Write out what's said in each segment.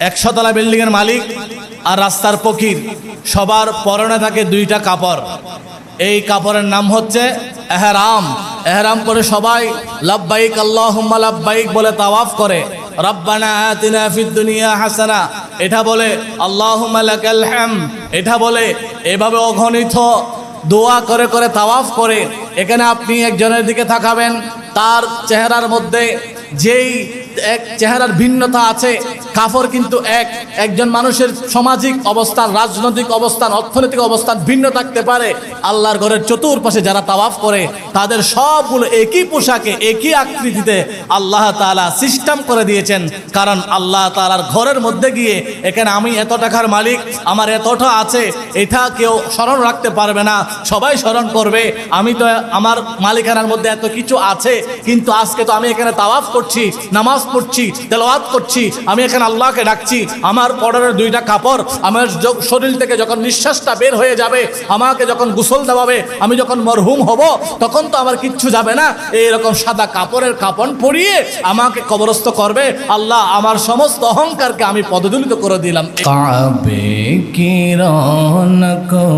100 তলা বিল্ডিং এর মালিক আর রাস্তার ফকির সবার পরনে থাকে দুইটা কাপড়। এই কাপড়ের নাম হচ্ছে এহরাম। এহরাম করে সবাই লাব্বাইক আল্লাহুম্মা লাব্বাইক বলে তাওয়াফ করে। রব্বানা আতিনা ফিদ দুনিয়া হাসানা এটা বলে, আল্লাহুম্মা লাকাল হামদ এটা বলে, এভাবে অগণিত দোয়া করে করে তাওয়াফ করে। এখানে আপনি একজনের দিকে তাকাবেন, তার চেহারার মধ্যে যেই এক চেহারার ভিন্নতা আছে, কাফর কিন্তু একজন মানুষের সামাজিক অবস্থান, রাজনৈতিক অবস্থান, অর্থনৈতিক অবস্থান ভিন্ন থাকতে পারে। আল্লাহর ঘরের চতুর্পাশে যারা তাওয়াফ করে তাদের সবগুলো একই পোশাকে একই আকৃতিতে আল্লাহ তাআলা সিস্টেম করে দিয়েছেন। কারণ আল্লাহ তাআলার ঘরের মধ্যে গিয়ে এখানে আমি এত টাকার মালিক, আমার এতটা আছে, এটা কেউ স্মরণ রাখতে পারবে না। সবাই স্মরণ করবে আমি তো আমার মালিকানার মধ্যে এত কিছু আছে, কিন্তু আজকে তো আমি এখানে তাওয়াফ করছি, নামাজ পড়ছি, তেলাওয়াত করছি, আমি এখানে আল্লাহকে ডাকছি। আমার পরনের দুইটা কাপড়, আমার শরীর থেকে যখন নিঃশ্বাসটা বের হয়ে যাবে, আমাকে যখন গোসল দেওয়াবে, আমি যখন মরহুম হব, তখন তো আমার কিচ্ছু যাবে না। এইরকম সাদা কাপড়ের কাপড় পরিয়ে আমাকে কবরস্থ করবে। আল্লাহ আমার সমস্ত অহংকারকে আমি পদদলিত করে দিলাম। কাবে কি রৌনকো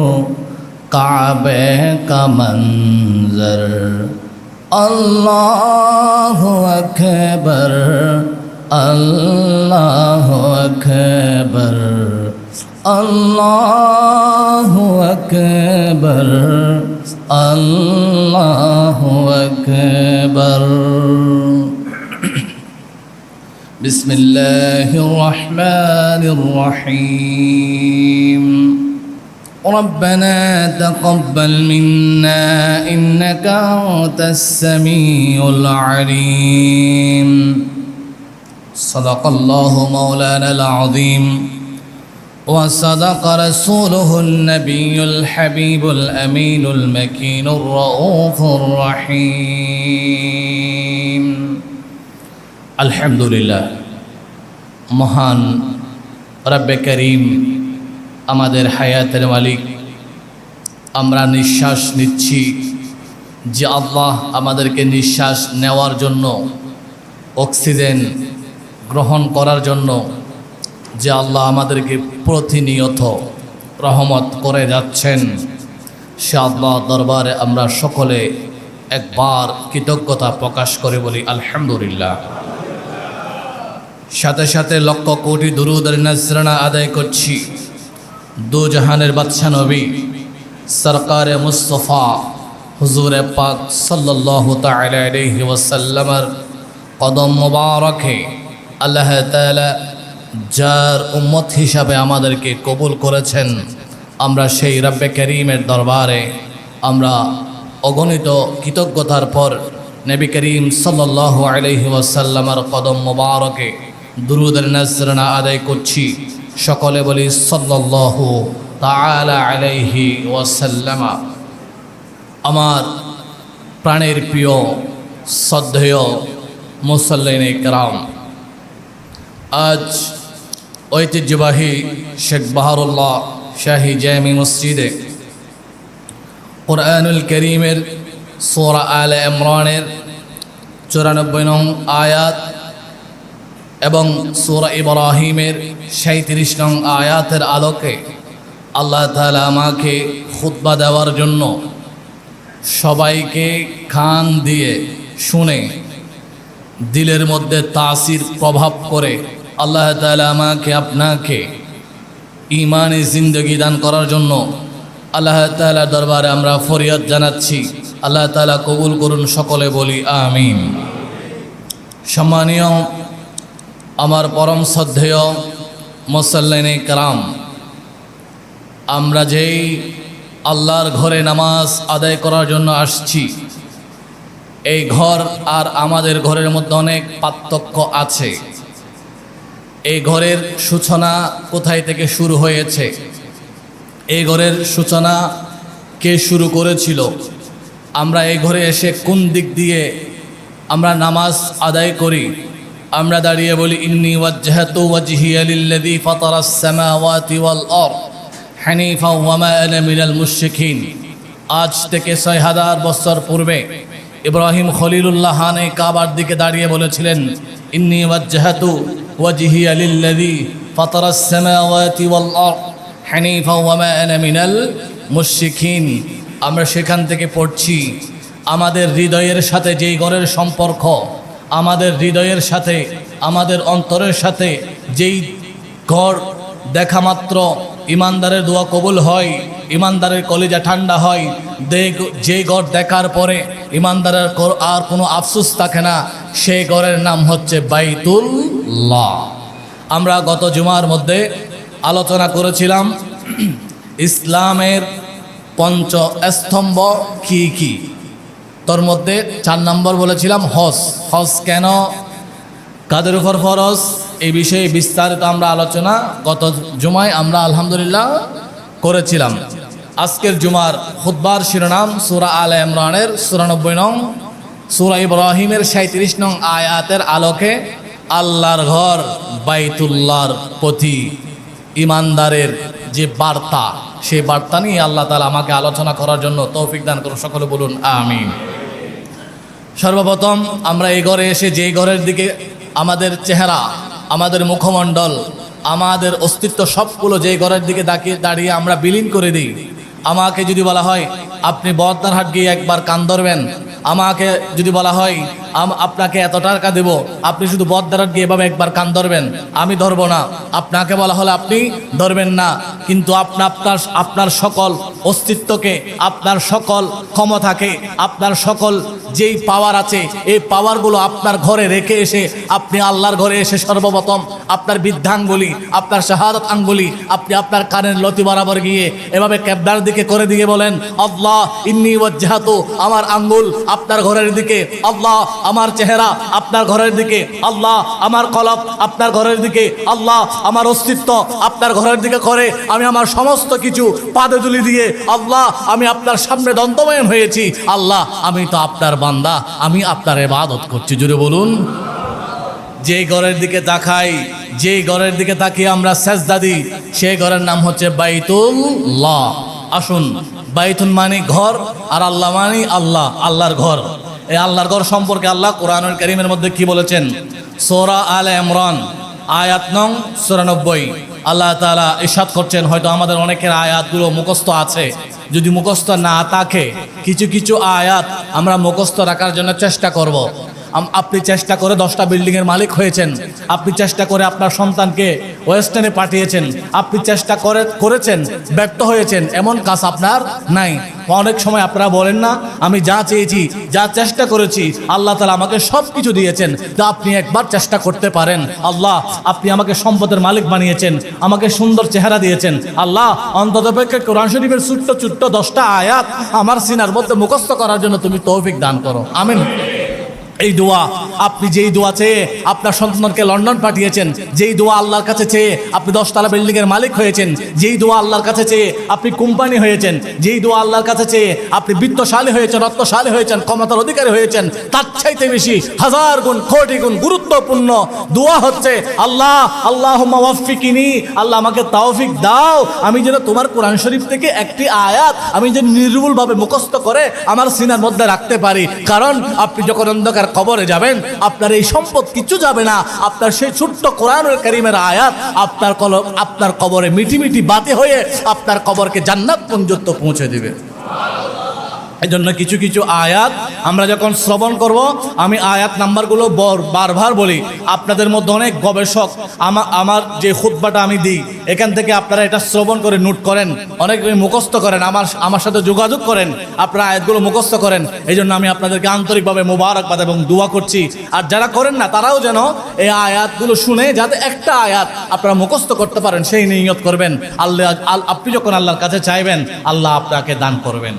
কাবে কা মঞ্জর, আল্লাহু আকবার আল্লাহু আকবার আল্লাহু আকবার আল্লাহু আকবার। বিসমিল্লাহির রহমানির রহিম। ربنا تقبل منا إنك أنت السميع العليم. صدق الله مولانا العظيم وصدق رسوله النبي الحبيب الأمين المكين الرؤوف الرحيم. الحمد لله. মহান রব্বে করিম, আমাদের হায়াতের মালিক, আমরা নিঃশ্বাস নিচ্ছি যে আল্লাহ আমাদেরকে নিঃশ্বাস নেওয়ার জন্য, অক্সিজেন গ্রহণ করার জন্য যে আল্লাহ আমাদেরকে প্রতিনিয়ত রহমত করে যাচ্ছেন, সে আল্লাহ দরবারে আমরা সকলে একবার কৃতজ্ঞতা প্রকাশ করে বলি আলহামদুলিল্লাহ। সাথে সাথে লক্ষ কোটি দুরূদের নজরানা আদায় করছি দু জাহানের বাদশা নবী সরকারে মুস্তফা হুজুরে পাক সাল্লাল্লাহু তাআলা আলাইহি ওয়াসাল্লামের কদম মোবারকে আল্লাহ তাআলা যার উম্মত হিসাবে আমাদেরকে কবুল করেছেন, আমরা সেই রব্বে করিমের দরবারে আমরা অগণিত কৃতজ্ঞতার পর নবী করিম সাল্লাল্লাহু আলাইহি ওয়াসাল্লামের কদম মোবারকে দুরূদের নজরানা আদায় করছি। সকলে বলি সাল্লাল্লাহু তাআলা আলাইহি ওয়াসাল্লাম। আমার প্রাণের প্রিয় শ্রদ্ধেয় মুসল্লিনে কেরাম, আজ ঐতিহ্যবাহী শেখ বাহারুল্লাহ শাহী জামি মসজিদে কুরআনুল করিমের সূরা আলে ইমরানের 94 নং আয়াত এবং সূরা ইব্রাহিমের 37 নং আয়াতের আলোকে আল্লাহ তাআলা আমাকে খুতবা দেওয়ার জন্য, সবাইকে কান দিয়ে শুনে দিলের মধ্যে তাসির প্রভাব করে আল্লাহ তাআলা আমাকে আপনাকে ঈমানে জিন্দেগি দান করার জন্য আল্লাহ তাআলা দরবারে আমরা ফরিয়াদ জানাচ্ছি। আল্লাহ তাআলা কবুল করুন, সকলে বলি আমিন। সম্মানীয় আমার পরম শ্রদ্ধেয় মুসল্লিনে কেরাম, আমরা যেই আল্লাহর ঘরে নামাজ আদায় করার জন্য আসছি, এই ঘর আর আমাদের ঘরের মধ্যে অনেক পার্থক্য আছে। এই ঘরের সূচনা কোথায় থেকে শুরু হয়েছে, এই ঘরের সূচনা কে শুরু করেছিল, আমরা এই ঘরে এসে কোন দিক দিয়ে আমরা নামাজ আদায় করি, আমরা দাঁড়িয়ে বলি ইন্নী ওয়াজ্জাহতু ওয়াজহিয়া লিল্লাযী ফাতারাস সামাওয়াতি ওয়াল আরদ হানিফা ওয়া মা আনা মিনাল মুশরিকিন। আজ থেকে ৬০০০ বছর পূর্বে ইব্রাহিম খলিলুল্লাহ হানে কাবার দিকে দাঁড়িয়ে বলেছিলেন ইন্নী ওয়াজ্জাহতু ওয়াজহিয়া লিল্লাযী ফাতারাস সামাওয়াতি ওয়াল আরদ হানিফা ওয়া মা আনা মিনাল মুশরিকিন। আমরা সেখান থেকে পড়ছি আমাদের হৃদয়ের সাথে যেই ঘরের সম্পর্ক, আমাদের হৃদয়ের সাথে আমাদের অন্তরের সাথে যেই ঘর দেখা মাত্র ইমানদারের দোয়া কবুল হয়, ইমানদারের কলিজা ঠান্ডা হয়, যে ঘর দেখার পরে ইমানদারের আর কোনো আফসোস থাকে না, সেই ঘরের নাম হচ্ছে বাইতুল্লাহ। আমরা গত জুমার মধ্যে আলোচনা করেছিলাম ইসলামের পঞ্চ স্তম্ভ কি কি। তোর মধ্যে 4 নম্বর বলেছিলাম হজ। হজ কেন, কাদের উপর ফরজ, এই বিষয়ে বিস্তারিত আমরা আলোচনা গত জুমায় আমরা আলহামদুলিল্লাহ করেছিলাম। আজকের জুমার খুতবার শিরোনাম সূরা আলে ইমরানের 94 নং, সূরা ইব্রাহিমের 37 নং আয়াতের আলোকে আল্লাহর ঘর বাইতুল্লাহর প্রতি ইমানদারের যে বার্তা, সেই বার্তা নিয়ে আল্লাহ তাআলা আমাকে আলোচনা করার জন্য তৌফিক দান করুন। সকলে বলুন আমিন। সর্বপ্রথম আমরা এই ঘরে এসে যেই ঘরের দিকে আমাদের চেহারা, আমাদের মুখমণ্ডল, আমাদের অস্তিত্ব সবগুলো যেই ঘরের দিকে দাঁড়িয়ে আমরা বিলীন করে দিই। আমাকে যদি বলা হয় আপনি বদ্দারহাট গিয়ে একবার কান ধরবেন, আমাকে যদি বলা হয় আপনাকে এত টাকা দেব, আপনি শুধু বদ্দারহাট গিয়ে এভাবে একবার কান ধরবেন, আমি ধরবো না। আপনাকে বলা হলে আপনি ধরবেন না, কিন্তু আপনার সকল অস্তিত্বকে, আপনার সকল ক্ষমতাকে, আপনার সকল যেই পাওয়ার আছে, এই পাওয়ারগুলো আপনার ঘরে রেখে এসে আপনি আল্লাহর ঘরে এসে সর্বপ্রথম আপনার বৃদ্ধাঙ্গুলি, আপনার শাহাদাত আঙ্গুলি আপনি আপনার কানের লতি বরাবর গিয়ে এভাবে ক্যাবলার দিকে করে দিয়ে বলেন আল্লাহ ইন্নী ওয়াজ্জাহাতু, আমার আঙ্গুল আপনার ঘরের দিকে, আল্লাহ আমার চেহারা আপনার ঘরের দিকে, আল্লাহ আমার কলব আপনার ঘরের দিকে, আল্লাহ আমার অস্তিত্ব আপনার ঘরের দিকে করে আমি আমার সমস্ত কিছু পাদে তুলি দিয়ে আল্লাহ আমি আপনার সামনে দন্তময়ন হয়েছি। আল্লাহ আমি তো আপনার বান্দা, আমি আপনার ইবাদত করছি। জুড়ে বলুন। যেই ঘরের দিকে তাকাই, যেই ঘরের দিকে তাকিয়ে আমরা সেজদা দিই, সেই ঘরের নাম হচ্ছে বাইতুল্লাহ। আসুন, বাইতুল মানে ঘর, আর আল্লাহ মানে আল্লাহ, আল্লাহর ঘর। এই আল্লাহর ঘর সম্পর্কে আল্লাহ কোরআনুল কারীমের মধ্যে কি বলেছেন? সূরা আলে ইমরান আয়াত নং 94 আল্লাহ তাআলা ইরশাদ করছেন, হয়তো আমাদের অনেকের আয়াতগুলো মুখস্থ আছে, যদি মুখস্থ না থাকে কিছু কিছু আয়াত আমরা মুখস্থ রাখার জন্য চেষ্টা করব। আপনি চেষ্টা করে 10টা বিল্ডিংয়ের মালিক হয়েছেন, আপনি চেষ্টা করে আপনার সন্তানকে ওয়েস্টার্নে পাঠিয়েছেন, আপনি চেষ্টা করেছেন, ব্যর্থ হয়েছেন, এমন কাজ আপনার নাই। অনেক সময় আপনারা বলেন না আমি যা চেয়েছি, যা চেষ্টা করেছি, আল্লাহ তাআলা আমাকে সব কিছু দিয়েছেন, তা আপনি একবার চেষ্টা করতে পারেন। আল্লাহ আপনি আমাকে সম্পদের মালিক বানিয়েছেন, আমাকে সুন্দর চেহারা দিয়েছেন, আল্লাহ অন্ততপক্ষে কোরআন শরীফের ছোট্ট ছোট্ট 10টা আয়াত আমার সিনার মধ্যে মুখস্থ করার জন্য তুমি তৌফিক দান করো। আমিন। এই দোয়া, আপনি যেই দোয়া চেয়ে আপনার সন্তানকে লন্ডন পাঠিয়েছেন, যেই দোয়া আল্লাহর কাছে চেয়ে আপনি 10তলা বিল্ডিংয়ের মালিক হয়েছেন, যেই দোয়া আল্লাহর কাছে চেয়ে আপনি কোম্পানি হয়েছেন, যেই দোয়া আল্লাহর কাছে চেয়ে আপনি বিত্তশালী হয়েছেন, রত্নশালী হয়েছেন, ক্ষমতার অধিকারী হয়েছেন, তার চাইতে বেশি হাজার গুণ কোটি গুণ গুরুত্বপূর্ণ দোয়া হচ্ছে আল্লাহ আল্লাহুম্মা ওয়াফফিকনি, আল্লাহ আমাকে তৌফিক দাও, আমি যেন তোমার কোরআন শরীফ থেকে একটি আয়াত আমি যেন নির্ভুলভাবে মুখস্থ করে আমার সিনার মধ্যে রাখতে পারি। কারণ আপনি যখন অন্ধকার কবরে যাবেন, আপনার এই সম্পদ কিছু যাবে না, আপনার সেই ছোট্ট কোরআনুল কারীমের আয়াত আপনার কবরে মিটি মিটি বাতি হয়ে আপনার কবরকে জান্নাত পর্যন্ত পৌঁছে দিবে। এই জন্য কিছু কিছু আয়াত আমরা যখন শ্রবণ করব, আমি আয়াত নাম্বারগুলো বারবার বলি, আপনাদের মধ্যে অনেক গবেষক আমার যে খুতবাটা আমি দিই এখান থেকে আপনারা এটা শ্রবণ করে নোট করেন, অনেক মুখস্থ করেন, আমার সাথে যোগাযোগ করেন, আপনারা আয়াতগুলো মুখস্থ করেন। এই জন্য আমি আপনাদেরকে আন্তরিকভাবে মোবারকবাদ এবং দোয়া করছি। আর যারা করেন না তারাও যেন এই আয়াতগুলো শুনে যাতে একটা আয়াত আপনারা মুখস্থ করতে পারেন সেই নিয়ত করবেন। আল্লাহ আপনি যখন আল্লাহর কাছে চাইবেন আল্লাহ আপনাকে দান করবেন।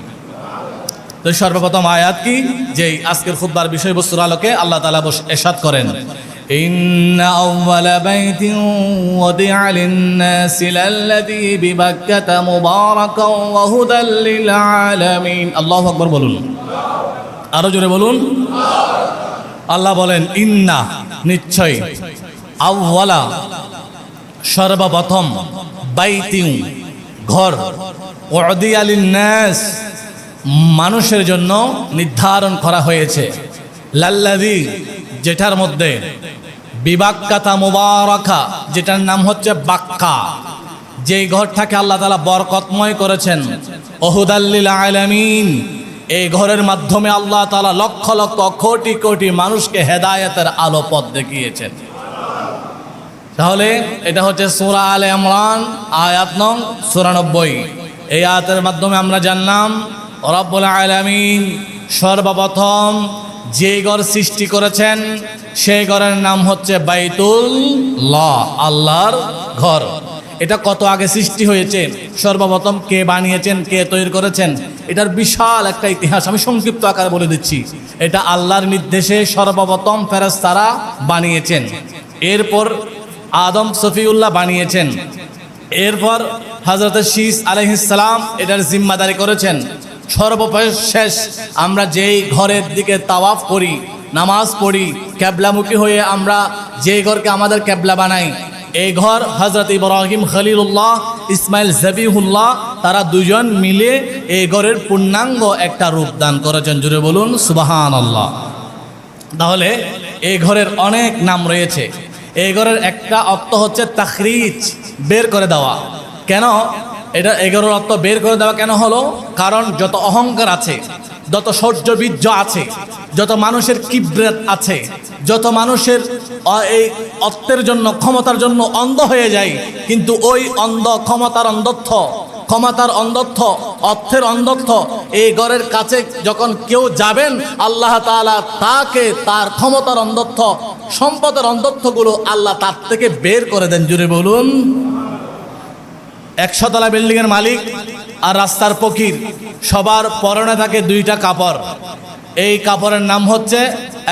তো সর্বপ্রথম আয়াত কি, যে আজকের খুতবার বিষয়বস্তুর আলোকে আল্লাহ তাআলা ইরশাদ করেন ইন্না আউওয়ালা বাইতিন ওয়াদি'a লিন-নাসি লাল্লাযী বিবাক্কাতা মুবারাকান ওয়া হুদাল লিল আলামিন। আল্লাহু আকবার বলুন, আরো জোরে বলুন। আল্লাহ বলেন ইন্না, নিশ্চয়, আউওয়ালা, সর্বপ্রথম, বাইতিন, ঘর, ওয়াদি'a লিন-নাস, মানুষের জন্য নির্ধারণ করা হয়েছে, লাল্লাযী, যেটার মধ্যে, বিবাক্কাতা মুবারাকা, যেটার নাম হচ্ছে বাক্কা, যেই ঘরটাকে আল্লাহ তাআলা বরকতময় করেছেন। ওহুদাল্লিল আলামিন, এই ঘরের মাধ্যমে আল্লাহ তাআলা লক্ষ লক্ষ কোটি কোটি মানুষকে হেদায়েতের আলো পথ দেখিয়েছেন। তাহলে এটা হচ্ছে সূরা আলে ইমরান আয়াত নং ৯৪। এই আয়াতের মাধ্যমে আমরা জানলাম রব্বুল আলামিন সর্বপ্রথম যে ঘর সৃষ্টি করেছেন সেই ঘরের নাম হচ্ছে বাইতুল্লাহ, আল্লাহর ঘর। এটা কত আগে সৃষ্টি হয়েছে, সর্বপ্রথম কে বানিয়েছেন, কে তৈরি করেছেন, এটার বিশাল একটা ইতিহাস আমি সংক্ষিপ্ত আকারে বলে দিচ্ছি। এটা আল্লাহর নির্দেশে সর্বপ্রথম ফেরেশতারা বানিয়েছেন, এরপর আদম সফিউল্লাহ বানিয়েছেন, এরপর হযরত শীস আলাইহিস সালাম এটার জিম্মাদারি করেছেন। সর্বশেষ আমরা যেই ঘরের দিকে তাওয়াফ করি, নামাজ পড়ি, ক্যাবলামুখী হয়ে আমরা যেই ঘরকে আমাদের ক্যাবলা বানাই, এই ঘর হযরত ইব্রাহিম খলিলুল্লাহ, ইসমাইল জবিহুল্লাহ তারা দুজন মিলে এই ঘরের পূর্ণাঙ্গ একটা রূপ দান করেছেন। জুড়ে বলুন সুবহানাল্লাহ। তাহলে এই ঘরের অনেক নাম রয়েছে। এই ঘরের একটা অর্থ হচ্ছে তাখরিজ, বের করে দেওয়া। কেন এটা এই ঘরের অর্থ বের করে দেওয়া কেন হলো? কারণ যত অহংকার আছে, যত শৌর্যবীর্য আছে, যত মানুষের কিবরাত আছে, যত মানুষের এই অর্থের জন্য, ক্ষমতার জন্য অন্ধ হয়ে যায়, কিন্তু ওই অন্ধ ক্ষমতার অন্ধত্ব, অর্থের অন্ধত্ব, এই ঘরের কাছে যখন কেউ যাবেন আল্লাহ তাআলা তাকে তার ক্ষমতার অন্ধত্ব, সম্পদের অন্ধত্বগুলো আল্লাহ তার থেকে বের করে দেন। জুড়ে বলুন। ১০০ তলা বিল্ডিংয়ের মালিক আর রাস্তার ফকির সবার পরনে থাকে দুইটা কাপড়। এই কাপড়ের নাম হচ্ছে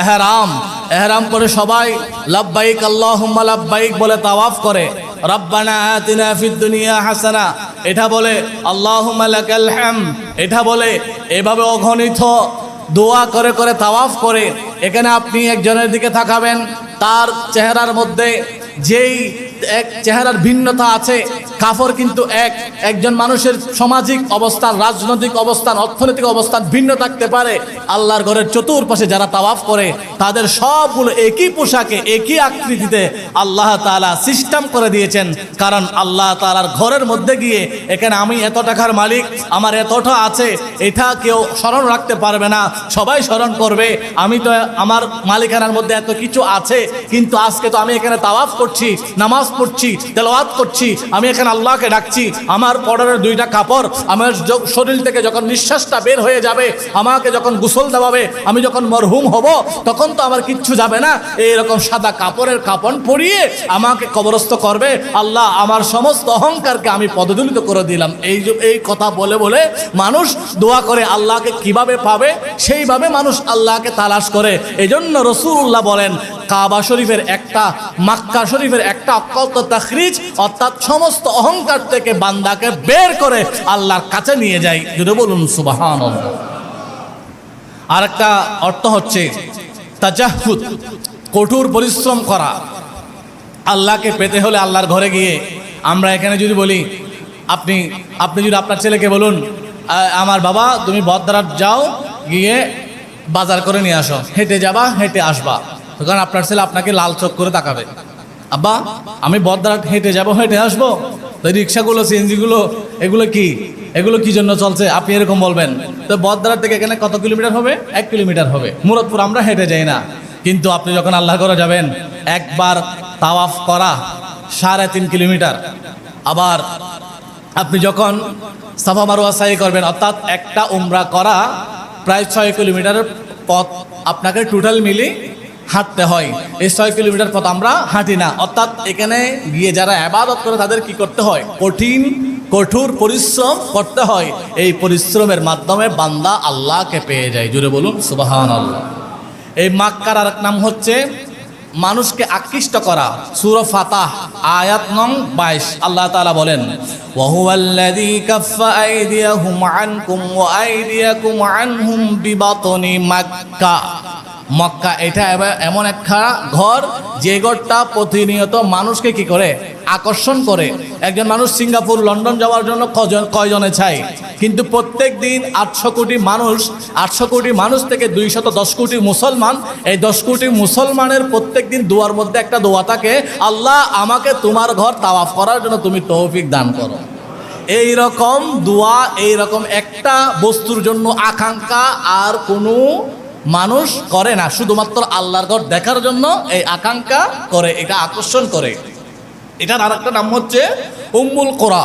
এহরাম। এহরাম পরে সবাই লাব্বাইক আল্লাহুম্মা লাব্বাইক বলে তাওয়াফ করে। রব্বানা আতিনা ফিদ দুনিয়া হাসানা এটা বলে, আল্লাহুম্মা লাকাল হামদ এটা বলে, এভাবে অগণিত দোয়া করে করে তাওয়াফ করে। এখানে আপনি একজনের দিকে তাকাবেন, তার চেহারার মধ্যে যেই এক চেহারার ভিন্নতা আছে, কাফর কিন্তু একজন মানুষের সামাজিক অবস্থান, রাজনৈতিক অবস্থান, অর্থনৈতিক অবস্থান ভিন্ন থাকতে পারে। আল্লাহর ঘরের চতুর্পাশে যারা তাওয়াফ করে তাদের সবগুলো একই পোশাকে, একই আকৃতিতে আল্লাহ তাআলা সিস্টেম করে দিয়েছেন। কারণ আল্লাহ তাআলার ঘরের মধ্যে গিয়ে এখানে আমি এত টাকার মালিক, আমার এতটা আছে, এটা কেউ স্মরণ রাখতে পারবে না। সবাই স্মরণ করবে আমি তো আমার মালিকানার মধ্যে এত কিছু আছে, কিন্তু আজকে তো আমি এখানে তাওয়াফ করছি, নামাজ পড়ছি, তেলাওয়াত করছি, আমি এখানে আল্লাহকে ডাকছি। আমার পরনের দুইটা কাপড়, আমার শরীর থেকে যখন নিঃশ্বাসটা বের হয়ে যাবে, আমাকে যখন গোসল দেওয়াবে, আমি যখন মরহুম হব, তখন তো আমার কিচ্ছু যাবে না। এইরকম সাদা কাপড়ের কাপড় পরিয়ে আমাকে কবরস্থ করবে। আল্লাহ আমার সমস্ত অহংকারকে আমি পদদলিত করে দিলাম। এই কথা বলে বলে মানুষ দোয়া করে আল্লাহকে কিভাবে পাবে, সেইভাবে মানুষ আল্লাহকে তালাশ করে। এই জন্য রাসূলুল্লাহ বলেন, কাবা শরীফের একটা, মক্কা শরীফের একটা অক্কলত তাখরিজ, অর্থাৎ সমস্ত অহংকার থেকে বান্দাকে বের করে আল্লাহর কাছে নিয়ে যায়। যদি বলুন সুবহানাল্লাহ। আর একটা অর্থ হচ্ছে তাজাহুদ, কঠোর পরিশ্রম করা। আল্লাহকে পেতে হলে আল্লাহর ঘরে গিয়ে, আমরা এখানে যদি বলি, আপনি যদি আপনার ছেলেকে বলুন, আমার বাবা তুমি বদরাত যাও, গিয়ে বাজার করে নিয়ে আসো, হেঁটে যাবা হেঁটে আসবা, তখন আপনার ছেলে আপনাকে লাল চোখ করে তাকাবে। আব্বা আমি বদরাত হেঁটে যাব হেঁটে আসবো, তো রিক্সাগুলো সিএনজিগুলো এগুলো কি জন্য চলছে আপনি এরকম বলবেন। তো বদরাত থেকে এখানে কত কিলোমিটার হবে? 1 কিলোমিটার হবে। মুরাদপুর আমরা হেঁটে যাই না, কিন্তু আপনি যখন আল্লাহ করে যাবেন, একবার তাওয়াফ করা 3.5 কিলোমিটার। আবার আপনি যখন সাফা মারওয়া সাই করবেন, অর্থাৎ একটা উমরা করা প্রায় 6 কিলোমিটার পথ আপনাকে টোটাল মিলে হাঁটতে হয়। এই 6 কিলোমিটার পথ আমরা হাঁটি না। অর্থাৎ এখানে গিয়ে যারা ইবাদত করে তাদের কি করতে হয়? কঠোর পরিশ্রম করতে হয়। এই পরিশ্রমের মাধ্যমে বান্দা আল্লাহকে পেয়ে যায়। জুড়ে বলুন সুবহানাল্লাহ। এই মক্কার আরেক নাম হচ্ছে মানুষকে আকৃষ্ট করা। সূরা ফাতাহ আয়াত নং 22 আল্লাহ তাআলা বলেন, ওয়া হুয়াল্লাযী কাফফা আইদিয়াহুম আনকুম ওয়া আইদিয়াকুম আনহুম বিবাতনি মক্কা। মক্কা এটা এমন একটা ঘর, যে ঘরটা প্রতিনিয়ত মানুষকে কি করে? আকর্ষণ করে। একজন মানুষ সিঙ্গাপুর, লন্ডন যাওয়ার জন্য কয়জনে চায়? কিন্তু প্রত্যেক দিন 800 কোটি মানুষ থেকে 210 কোটি মুসলমান, এই 10 কোটি মুসলমানের প্রত্যেক দিন দোয়ার মধ্যে একটা দোয়া থাকে, আল্লাহ আমাকে তোমার ঘর তাওয়াফ করার জন্য তুমি তৌফিক দান করো। এই রকম দোয়া, এই রকম একটা বস্তুর জন্য আকাঙ্ক্ষা আর কোনো মানুষ করে না, শুধুমাত্র আল্লাহর ঘর দেখার জন্য এই আকাঙ্ক্ষা করে, এটা আকর্ষণ করে। এটার আর একটা নাম হচ্ছে উম্মুল কোরা।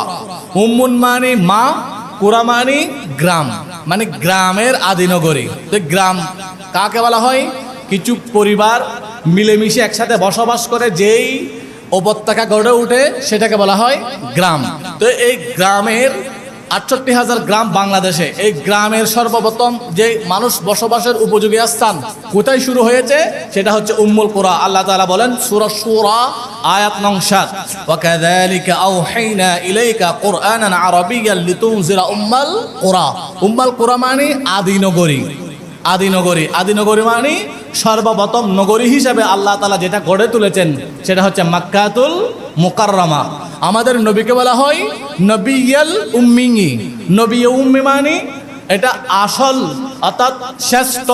উম্মুন মানে মা, কোরা মানে গ্রাম, মানে গ্রামের আদিনগরী। তো গ্রাম কাকে বলা হয়? কিছু পরিবার মিলেমিশে একসাথে বসবাস করে যেই উপত্যকা গড়ে উঠে সেটাকে বলা হয় গ্রাম। তো এই গ্রামের 68,000 গ্রাম বাংলাদেশে, এই গ্রামের সর্বপ্রথম যে মানুষ বসবাসের উপযোগী স্থান কোথায় শুরু হয়েছে সেটা হচ্ছে উম্মুল কোরা। আল্লাহ তাআলা বলেন সূরা সূরা আয়াত নং 7, ওয়া কাযালিকা আওহাইনা ইলাইকা কুরআনান আরাবিয়্যান লিতুনজিরা উম্মাল কোরা। উম্মাল কোরা মানে আদিনগরী। আদিনগরী মানে সর্বপ্রথম নগরী হিসাবে আল্লাহ তাআলা যেটা গড়ে তুলেছেন সেটা হচ্ছে মাক্কাতুল মুকাররমা। আমাদের নবীকে বলা হয় নবিয়াল উম্মি। নবী উম্মি মানে এটা আসল অর্থাৎ শ্রেষ্ঠ,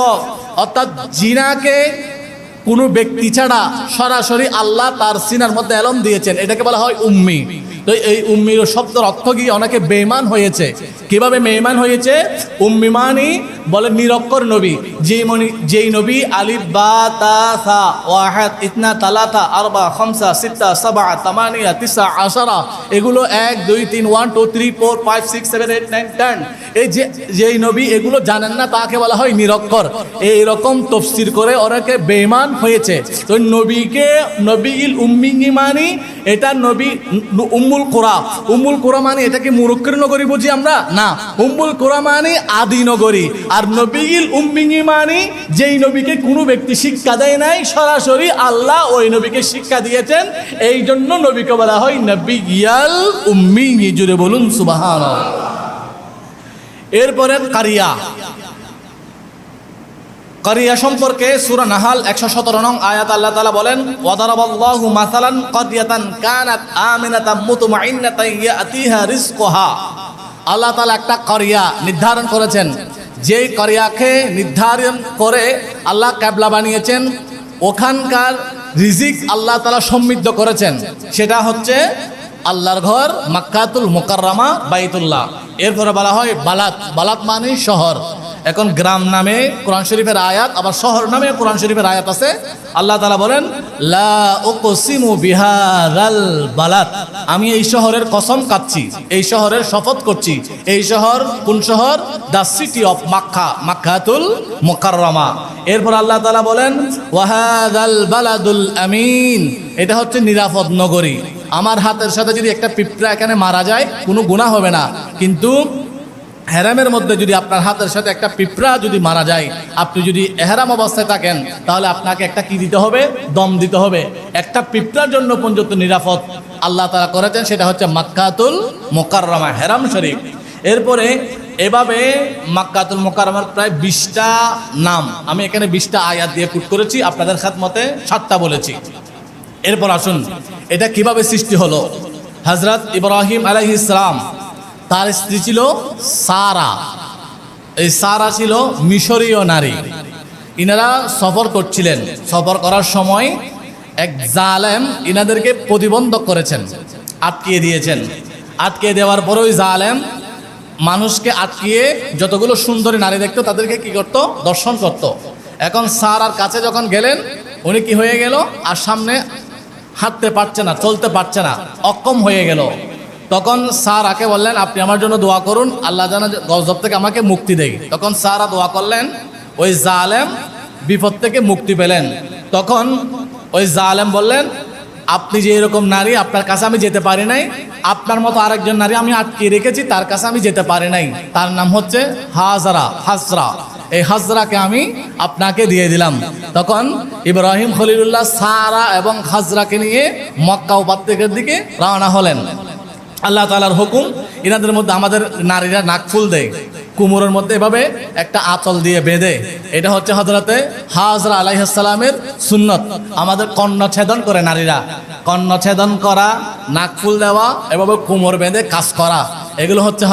অর্থাৎ জিনাকে কোনো ব্যক্তি ছাড়া সরাসরি আল্লাহ তার সিনার মধ্যে এলম দিয়েছেন, এটাকে বলা হয় উম্মি। তো এই উম্মির শব্দের অর্থ গিয়ে অনেকে বেঈমান হয়েছে। কিভাবে বেঈমান হয়েছে? উম্মি মানে বলে নিরক্ষর নবী, যেই নবী আলিফ বা তা সা ওয়াহিদ ইতনা তালাতা আরবা খামসা সিত্তা সাবা তামানিয়া তিসা আশারা, এগুলো 1 2 3 1 2 3 4 5 6 7 8 9 10, এই যেই নবী এগুলো জানেন না তাকে বলা হয় নিরক্ষর। এইরকম তফসির করে অনেকে বেঈমান হয়েছে। তো নবীকে নবীল উম্মি মানে এটা নবী উম্মুল কোরা। উম্মুল কোরা মানে এটা কি মুরক্কের নগরী বুঝি আমরা? না, উম্মুল কোরা মানে আদি নগরী। আর নবীল উম্মি মানে যেই নবীকে কোনো ব্যক্তি শিক্ষা দেয় নাই, সরাসরি আল্লাহ ওই নবীকে শিক্ষা দিয়েছেন, এই জন্য নবীকে বলা হয় নবিয়াল উম্মি। জুড়ে বলুন সুবহানাল্লাহ। এরপরে কারিয়া সম্পর্কে সূরা নাহাল 117 নং আয়াত আল্লাহ তাআলা বলেন ওয়াদারাবাল্লাহু মাসালান কারিয়াতান কানাত আমিনাতাম মুতমাইন্নাতান ইয়াতিহা রিজকুহা। আল্লাহ তাআলা একটা কারিয়া নির্ধারণ করেছেন, যেই কারিয়াকে নির্ধারণ করে আল্লাহ কিবলা বানিয়েছেন, ওখানকার রিজিক আল্লাহ তাআলা সমৃদ্ধ করেছেন, সেটা হচ্ছে আল্লাহর ঘর মাক্কাতুল মুকাররমা বাইতুল্লাহ। এরপরে বলা হয় বালাত মানে শহর। এখন গ্রাম নামে কোরআন শরীফের আয়াত, আবার শহর নামে কোরআন শরীফের আয়াত আছে। আল্লাহ তাআলা বলেন লা উকসিমু বিহাযাল বালাদ, আমি এই শহরের কসম কাটছি, এই শহরের শপথ করছি। এই শহর কোন শহর? দ্য সিটি অফ মাক্কা, মাক্কাতুল মুকাররমা। এরপর আল্লাহ তাআলা বলেন ওয়াহাযাল বালাদুল আমিন, এটা হচ্ছে নিরাপদ নগরী। আমার হাতের সাথে যদি একটা পিঁপড়া এখানে মারা যায় কোনো গুনাহ হবে না, কিন্তু হেরামের মধ্যে যদি আপনার হাতের সাথে একটা পিঁপড়া যদি মারা যায়, আপনি যদি এহরাম অবস্থায় থাকেন, তাহলে আপনাকে একটা কি দিতে হবে? দম দিতে হবে। একটা পিঁপড়ার জন্য পর্যন্ত নিরাপদ আল্লাহ তাআলা করেছেন, সেটা হচ্ছে মাক্কাতুল মুকাররমা, হেরাম শরীফ। এরপরে এভাবে মাক্কাতুল মুকাররমার প্রায় 20টা নাম, আমি এখানে 20টা আয়াত দিয়ে পুট করেছি, আপনাদের খাতমতে 7টা বলেছি। এরপর আসুন এটা কিভাবে সৃষ্টি হলো। হযরত ইব্রাহিম আলাইহিস সালাম, তার স্ত্রী ছিল সারা। এই সারা ছিল মিশরীয় নারী। ইনারা সফর করছিলেন, সফর করার সময় এক জালেম ইনাদেরকে প্রতিবন্ধক করেছেন, আটকিয়ে দিয়েছেন। আটকিয়ে দেওয়ার পরে ওই জালেম মানুষকে আটকিয়ে যতগুলো সুন্দরী নারী দেখতো তাদেরকে কি করত? দর্শন করত। এখন সারার কাছে যখন গেলেন, উনি কি হয়ে গেল? আর সামনে হাঁটতে পারছে না, চলতে পারছে না, অক্ষম হয়ে গেল। তখন সারাকে বললেন আপনি আমার জন্য দোয়া করুন, আল্লাহ যেন গজব থেকে আমাকে মুক্তি দেয়। তখন সারা দোয়া করলেন, ওই জালেম বিপদ থেকে মুক্তি পেলেন। তখন ওই জালেম বললেন আপনি যে এরকম নারী, আপনার কাছে আমি যেতে পারি নাই, আপনার মতো আরেকজন নারী আমি আটকিয়ে রেখেছি, তার কাছে আমি যেতে পারি নাই, তার নাম হচ্ছে হাজরা। এই হাজরাকে আমি আপনাকে দিয়ে দিলাম। তখন ইব্রাহিম খলিলুল্লাহ সারা এবং হাজরাকে নিয়ে মক্কা উপত্যকার দিকে রওনা হলেন। আল্লাহ তাআলার হুকুম, ইনাদের মধ্যে আমাদের নারীরা নাকফুল দেয়, কুমোরের মধ্যে এভাবে একটা আঁচল দিয়ে বেঁধে, এটা হচ্ছে হযরতে হাজরা আলাইহিস সালামের সুন্নত। আমাদের কর্ণচ্ছেদন করে নারীরা, কর্ণচ্ছেদন করা, নাকফুল দেওয়া, এভাবে কুমোর বেঁধে কাজ করা, এগুলো হচ্ছে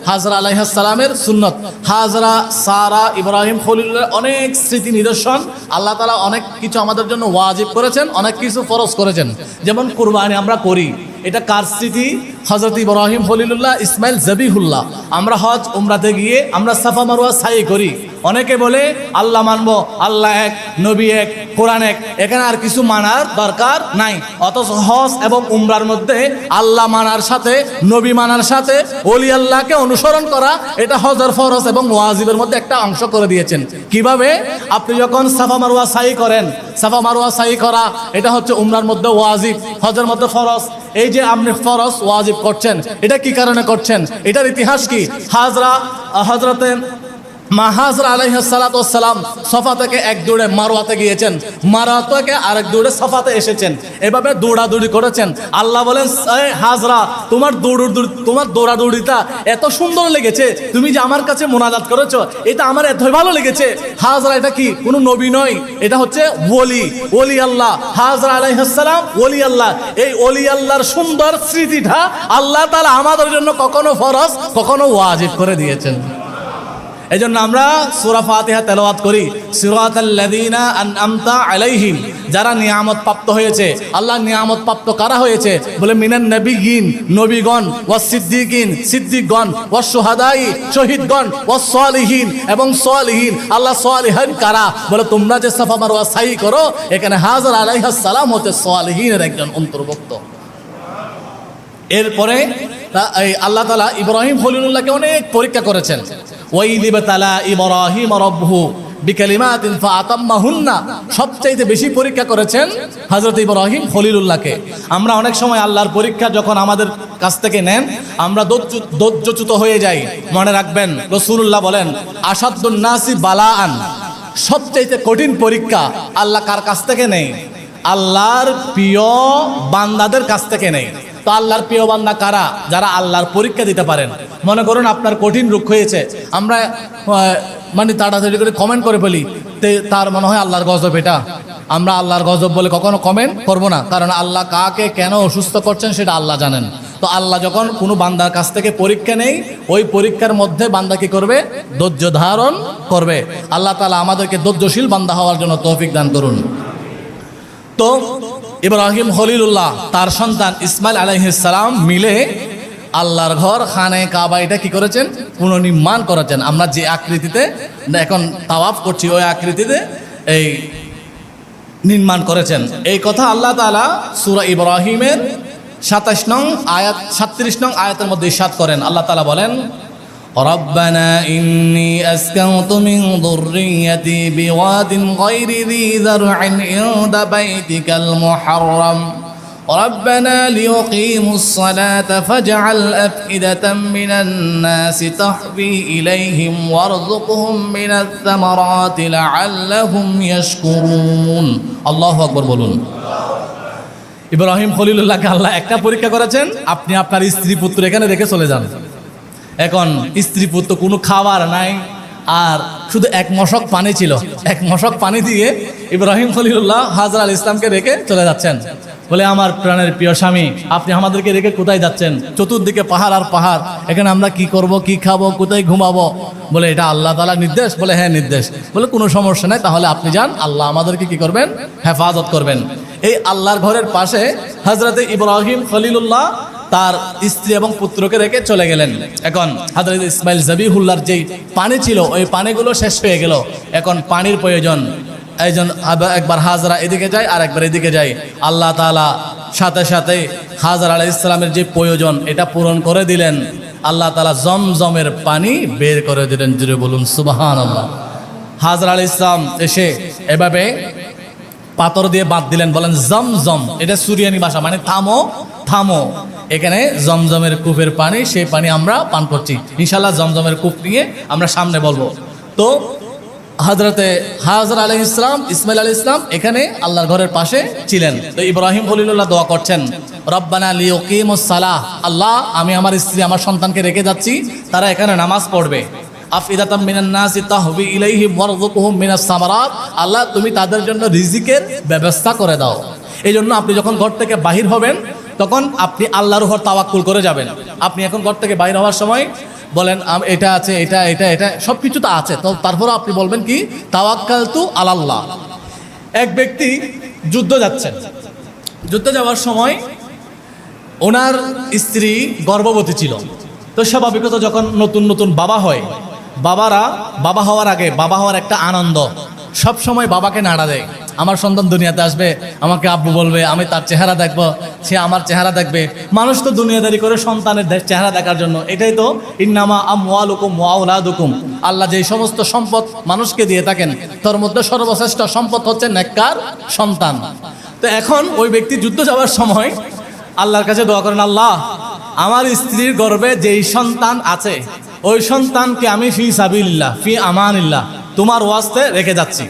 হাজরা আলাইহিস সালামের সুন্নত। হাজরা, সারা, ইব্রাহিম খলিলুল্লাহ অনেক স্মৃতি নিদর্শন। আল্লাহ তাআলা অনেক কিছু আমাদের জন্য ওয়াজিব করেছেন, অনেক কিছু ফরজ করেছেন। যেমন কুরবানি আমরা করি, এটা কার স্মৃতি? হযরত ইব্রাহিম খলিলুল্লাহ, ইসমাইল জবিহুল্লাহ। আমরা হজ উমরাতে গিয়ে আমরা সাফা মারওয়া সাই করি। অনেকে বলে আল্লাহ মানবো, আল্লাহ এক, নবী এক, কোরআন এক, এখানে আর কিছু মানার দরকার নাই। অথচ হজ এবং উমরার মধ্যে আল্লাহ মানার সাথে, নবী মানার সাথে ওলি আল্লাহকে অনুসরণ করা, এটা হজের ফরজ এবং ওয়াজিবের মধ্যে একটা অংশ করে দিয়েছেন। কিভাবে? আপনি যখন সাফা মারওয়া সাই করেন, সাফা মারওয়া সাই করা এটা হচ্ছে উমরার মধ্যে ওয়াজিব, হজের মধ্যে ফরজ। এই যে আপনি ফরজ ওয়াজিব করছেন, এটা কি কারণে করছেন? এটার ইতিহাস কি? হযরতে মা হাজরা আলাইহিস সালাতু ওয়াস সালাম সফা থেকে এক দৌড়ে মারওয়াতে গিয়েছেন, মারওয়া থেকে আরেক দৌড়ে সফাতে এসেছেন, এভাবে দৌড়াদৌড়ি করেছেন। আল্লাহ বলেন, এই হাজরা, তোমার দৌড়াদৌড়িটা এত সুন্দর লেগেছে, তুমি যে আমার কাছে মোনাজাত করেছো, এটা আমার এতই ভালো লেগেছে। হাজরা এটা কি? কোনো নবী নয়, এটা হচ্ছে ওলি আল্লাহ। হাজরা আলাইহিস সালাম ওলি আল্লাহ। এই ওলি আল্লাহর সুন্দর স্মৃতিটা আল্লাহ তাআলা আমাদের জন্য কখনো ফরজ, কখনো ওয়াজিব করে দিয়েছেন। এই জন্য আমরা সূরা ফাতিহা তেলাওয়াত করি, সিরাতাল্লাযীনা আনআমতা আলাইহিম, যারা নিয়ামত প্রাপ্ত হয়েছে। আল্লাহ নিয়ামত প্রাপ্ত কারা হয়েছে? বলে মিনান নবিয়্যিন, নবীগণ, ওয়াস সিদ্দিকিন, সিদ্দিকগণ, ওয়াস শুহাদাই, শহীদগণ, ওয়াস সালিহিন, এবং সালিহিন। আল্লাহ সালিহিন কারা? বলে তোমরা যে সাফা মারওয়া সাই করো, এখানে হাজরা আলাইহিস সালাম হতে সালিহিনের একজন অন্তর্ভুক্ত। এরপরে আল্লাহ তাআলা ইব্রাহিম খলিলুল্লাহকে অনেক পরীক্ষা করেছেন। ওয়াইলিবতালা ইব্রাহিম রাব্বুহু বিকালিমাতিন ফাআতাম্মাহুন্না, সবচাইতে বেশি পরীক্ষা করেছেন হযরত ইব্রাহিম খলিলুল্লাহকে। আমরা অনেক সময় আল্লাহর পরীক্ষা যখন আমাদের কাছ থেকে নেন, আমরা ধৈর্যচ্যুত হয়ে যাই। মনে রাখবেন, রাসূলুল্লাহ বলেন, আসাদ্দুন নাসি বালাআন, সবচাইতে কঠিন পরীক্ষা আল্লাহ কার কাছ থেকে নেই? আল্লাহর প্রিয় বান্দাদের কাছ থেকে নেই। তো আল্লাহর প্রিয় বান্দা কারা? যারা আল্লাহর পরীক্ষা দিতে পারেন। মনে করুন আপনার কঠিন রোগ হয়েছে, আমরা মানে তাড়াতাড়ি করে কমেন্ট করে ফেলি, তার মনে হয় আল্লাহর গজব এটা। আমরা আল্লাহর গজব বলে কখনো কমেন্ট করব না, কারণ আল্লাহ কাকে কেন অসুস্থ করছেন সেটা আল্লাহ জানেন। তো আল্লাহ যখন কোনো বান্দার কাছ থেকে পরীক্ষা নেই, ওই পরীক্ষার মধ্যে বান্দা কি করবে? ধৈর্য ধারণ করবে। আল্লাহ তাআলা আমাদেরকে ধৈর্যশীল বান্দা হওয়ার জন্য তৌফিক দান করুন। তো ইব্রাহিম খলিলুল্লাহ তার সন্তান ইসমাইল আলাইহিস সালাম মিলে আল্লাহর ঘর খানে কাবা এটা কি করেছেন? পুনর্নির্মাণ করেছেন। আমরা যে আকৃতিতে এখন তাওয়াফ করছি, ওই আকৃতিতে এই নির্মাণ করেছেন। এই কথা আল্লাহ তাআলা সূরা ইব্রাহিমের 37 নং আয়াত 36 নং আয়াতের মধ্যে ইরশাদ করেন। আল্লাহ তাআলা বলেন, ربنا إني أسكنت من ذريتي بواد غير ذي زرع عند بيتك المحرم ربنا ليقيموا الصلاة فاجعل أفئدة من الناس تهوي إليهم وارزقهم من الثمرات لعلهم يشكرون الله أكبر বলুন। ইব্রাহিম খলিলুল্লাহকে আল্লাহ একটা পরীক্ষা করেছেন, আপনি আপনার স্ত্রী পুত্র এখানে রেখে চলে যান। এখন স্ত্রী পুত্র কোনো খাবার নাই, আর শুধু এক মশক পানি ছিল। এক মশক পানি দিয়ে ইব্রাহিম খলিলুল্লাহ হাজরা আল ইসলামকে রেখে চলে যাচ্ছেন। বলে, আমার প্রাণের প্রিয় স্বামী, আপনি আমাদেরকে রেখে কোথায় যাচ্ছেন? চতুর্দিকে পাহাড় আর পাহাড়, এখানে আমরা কি করব, কি খাবো, কোথায় ঘুমাবো? বলে, এটা আল্লাহ তাআলার নির্দেশ। বলে, হ্যাঁ নির্দেশ। বলে, কোনো সমস্যা নেই, তাহলে আপনি যান, আল্লাহ আমাদেরকে কি করবেন? হেফাজত করবেন। এই আল্লাহর ঘরের পাশে হযরতে ইব্রাহিম খলিলুল্লাহ তার স্ত্রী এবং পুত্রকে রেখে চলে গেলেন। এখন হযরত ইসমাইল জবিহুল্লাহর যেই পানি ছিল, ওই পানিগুলো শেষ হয়ে গেল। এখন পানির প্রয়োজন। এইজন একবার হাজরা এদিকে যায় আর একবার এদিকে যায়। আল্লাহ তাআলা সাথে সাথে হাজরা আলাইহিস সালামের যে প্রয়োজন এটা পূরণ করে দিলেন। আল্লাহ তাআলা জমজমের পানি বের করে দিলেন। জুড়ে বলুন সুবহানাল্লাহ। হাজরা আলাইহিস সালাম এসে এভাবে পাথর দিয়ে বাঁধ দিলেন, বলেন জমজম। এটা সুরিয়ানি ভাষা, মানে থামো থামো। এখানে জমজমের কূপের পানি, সেই পানি আমরা পান করছি। ইনশাআল্লাহ জমজমের কূপ নিয়ে আমরা সামনে বলবো। তো হযরতে হাজরা আলাইহিস সালাম, ইসমাইল আলাইহিস সালাম এখানে আল্লাহর ঘরের পাশে ছিলেন। তো ইব্রাহিম খলিলুল্লাহ দোয়া করছেন, রব্বানা লিয়ুকিমুস সালাহ, আল্লাহ আমি আমার স্ত্রী আমার সন্তানকে রেখে যাচ্ছি, তারা এখানে নামাজ পড়বে। আফইদাতাম মিনান নাসি তাহবি ইলাইহিম ওয়ারযুকহুম মিনাস সামারাত, আল্লাহ তুমি তাদের জন্য রিজিকের ব্যবস্থা করে দাও। এই জন্য আপনি যখন ঘর থেকে বাহির হবেন, তখন আপনি আল্লাহর উপর তাওয়াক্কুল করে যাবেন। আপনি এখন ঘর থেকে বাইরে হওয়ার সময় বলেন এটা আছে, এটা এটা এটা সব কিছু তো আছে, তো তারপরও আপনি বলবেন কি তাওয়াক্কালতু আলাল্লাহ। এক ব্যক্তি যুদ্ধ যাচ্ছেন, যুদ্ধে যাওয়ার সময় ওনার স্ত্রী গর্ভবতী ছিল। তো স্বাভাবিকত যখন নতুন নতুন বাবা হয়, বাবা হওয়ার আগে বাবা হওয়ার একটা আনন্দ, সব সময় বাবাকে নাড়া দেয়। আমার সন্তান দুনিয়াতে আসবে, আমাকে আব্বু বলবে, আমি তার চেহারা দেখবো, সে আমার চেহারা দেখবে। মানুষ তো দুনিয়াদারি করে সন্তানের চেহারা দেখার জন্য। এটাই তো ইন্নামা আমওয়ালুকুম ওয়া আওলাদুকুম, আল্লাহ যেই সমস্ত সম্পদ মানুষকে দিয়ে থাকেন তার মধ্যে সর্বশ্রেষ্ঠ সম্পদ হচ্ছে নেককার সন্তান। তো এখন ওই ব্যক্তি যুদ্ধ যাওয়ার সময় আল্লাহর কাছে দোয়া করেন, আল্লাহ আমার স্ত্রীর গর্ভে যেই সন্তান আছে ওই সন্তানকে আমি ফি সাবিলিল্লাহ ফি আমানিল্লাহ তোমার ওয়াস্তে রেখে যাচ্ছি।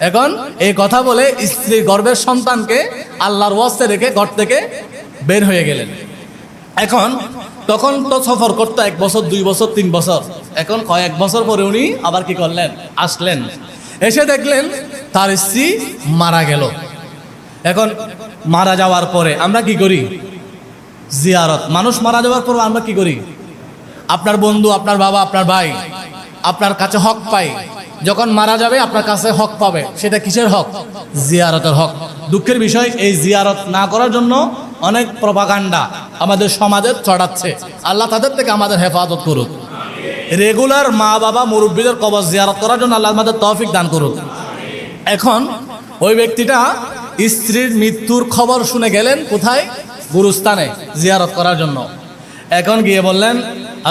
এখন এই কথা বলে স্ত্রীর গর্ভের সন্তানকে আল্লাহর ওয়াস্তে রেখে ঘর থেকে বের হয়ে গেলেন। এখন তখন তো সফর করতো 1 বছর 2 বছর 3 বছর। এখন কয়েক বছর পরে উনি আবার কি করলেন, আসলেন, এসে দেখলেন তার স্ত্রী মারা গেল। এখন মারা যাওয়ার পরে আমরা কি করি, জিয়ারত। মানুষ মারা যাওয়ার পর আমরা কি করি, আপনার বন্ধু, আপনার বাবা, আপনার ভাই আপনার কাছে হক পায়, যখন মারা যাবে আপনার কাছে হক পাবে। সেটা কিসের হক, জিয়ারতের হক। দুঃখের বিষয় এই জিয়ারত না করার জন্য অনেক প্রপাগান্ডা আমাদের সমাজে ছড়াচ্ছে। আল্লাহ তাদের থেকে আমাদের হেফাজত করুক। রেগুলার মা বাবা মুরব্বীদের কবর জিয়ারত করার জন্য আল্লাহ আমাদের তৌফিক দান করুক। এখন ওই ব্যক্তিটা স্ত্রীর মৃত্যুর খবর শুনে গেলেন কোথায়, গুরুস্থানে জিয়ারত করার জন্য। এখন গিয়ে বললেন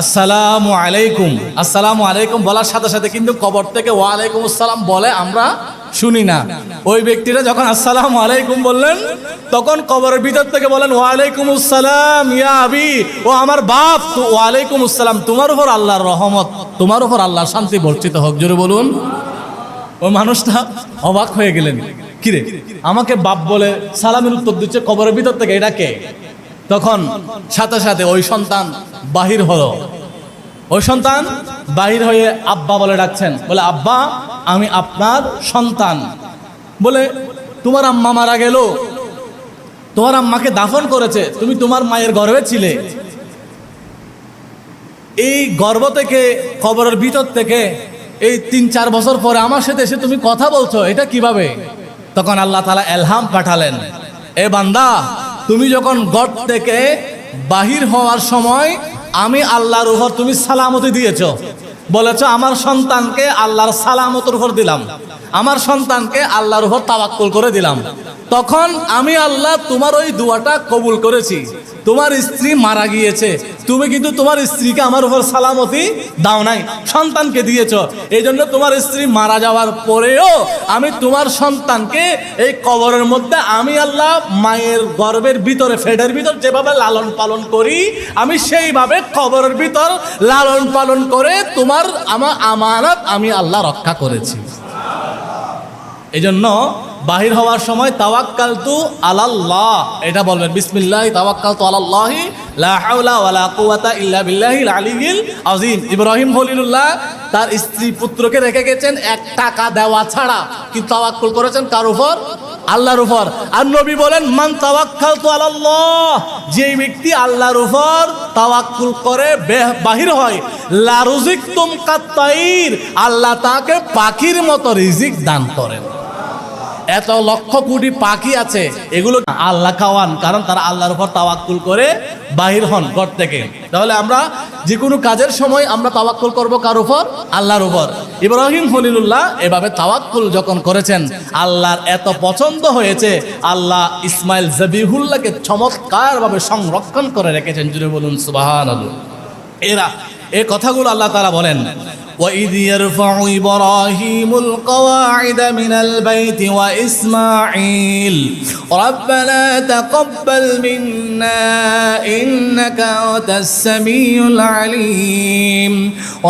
আসসালামু আলাইকুম। আসসালামু আলাইকুম বলার সাথে সাথে কিন্তু কবর থেকে ওয়ালাইকুম আসসালাম বলে আমরা শুনি না। ওই ব্যক্তিটা যখন আসসালামু আলাইকুম বললেন তখন কবরের ভিতর থেকে বলেন ওয়ালাইকুম আসসালাম ইয়া আবি, ও আমার বাপ, তো ওয়ালাইকুম আসসালাম, তোমার উপর আল্লাহর রহমত, তোমার উপর আল্লাহর শান্তি বর্ষিত হোক, জোরে বলুন। ওই মানুষটা অবাক হয়ে গেলেন, কিরে আমাকে বাপ বলে সালামের উত্তর দিচ্ছে কবরের ভিতর থেকে, এটা কে? তখন সাথে সাথে ওই সন্তান বাহির হলো। ওই সন্তান বাহির হয়ে আব্বা বলে ডাকছেন, বলে আব্বা আমি আপনার সন্তান। বলে তোমার আম্মা মারা গেল, তোমার আম্মাকে দাফন করেছে, তুমি তোমার মায়ের গর্ভে ছিলে, এই গর্ভ থেকে কবরের ভিতর থেকে এই 3-4 বছর পরে আমার সাথে এসে তুমি কথা বলছো, এটা কিভাবে? তখন আল্লাহ তাআলা এলহাম পাঠালেন, এ বান্দা তুমি যখন ঘর থেকে বাহির হওয়ার সময় আমি আল্লাহর উপর তুমি সালামতি দিয়েছো, বলেছো আমার সন্তানকে আল্লাহর সালামতের উপর দিলাম, আমার সন্তানকে আল্লাহর উপর তাওয়াক্কুল করে দিলাম, তখন আমি আল্লাহ তোমার ওই দোয়াটা কবুল করেছি। তোমার স্ত্রী মারা গিয়েছে, তুমি কিন্তু তোমার স্ত্রীকে আমার উপর সালামতি দাও নাই, সন্তানকে দিয়েছ। এই জন্য তোমার স্ত্রী মারা যাওয়ার পরেও আমি তোমার সন্তানকে এই কবরের মধ্যে আমি আল্লাহ মায়ের গর্ভের ভিতরে ফেডের ভিতর যেভাবে লালন পালন করি, আমি সেইভাবে কবরের ভিতর লালন পালন করে তোমার আমার আমানত আমি আল্লাহ রক্ষা করেছি। এই জন্য বাহির হওয়ার সময় তাওয়াক্কালতু আলাল্লাহ এটা বলবেন, বিসমিল্লাহ তাওয়াক্কালতু আলাল্লাহি লা হাওলা ওয়ালা কুওয়াতা ইল্লা বিল্লাহিল আলিয়্যিল আযীম। ইব্রাহিম খলিলুল্লাহ তার স্ত্রী পুত্রকে রেখে গেছেন 1 টাকা দেওয়া ছাড়া, কিন্তু তাওয়াক্কুল করেছেন কার উপর? আল্লাহর উপর। আর নবী বলেন মান তাওয়াক্কালতু আলাল্লাহ, যে ব্যক্তি আল্লাহর উপর তাওয়াক্কুল করে বাহির হয়, লা রুজিকতুম কাত্তাইর, আল্লাহ তাকে পাখির মতো রিজিক দান করেন। এত লক্ষ কোটি পাখি আছে, এগুলো আল্লাহ খাওয়ান, কারণ তারা আল্লাহর উপর তাওয়াক্কুল করে বাহির হন ঘর থেকে। তাহলে আমরা যে কোনো কাজের সময় আমরা তাওয়াক্কুল করব কার উপর? আল্লাহর উপর। ইব্রাহিম খলিলুল্লাহ এভাবে তাওয়াক্কুল যখন করেছেন আল্লাহর এত পছন্দ হয়েছে, আল্লাহ ইসমাইল জবিহুল্লাহকে চমৎকারভাবে সংরক্ষণ করে রেখেছেন, জুড়ে বলুন সুবহানাল্লাহ। এই কথাগুলো আল্লাহ তাআলা বলেন وَإِذْ يَرْفَعُ إِبْرَاهِيمُ الْقَوَاعِدَ مِنَ الْبَيْتِ وَإِسْمَاعِيلُ رَبَّنَا تَقَبَّلْ مِنَّا إِنَّكَ أَنْتَ السَّمِيعُ الْعَلِيمُ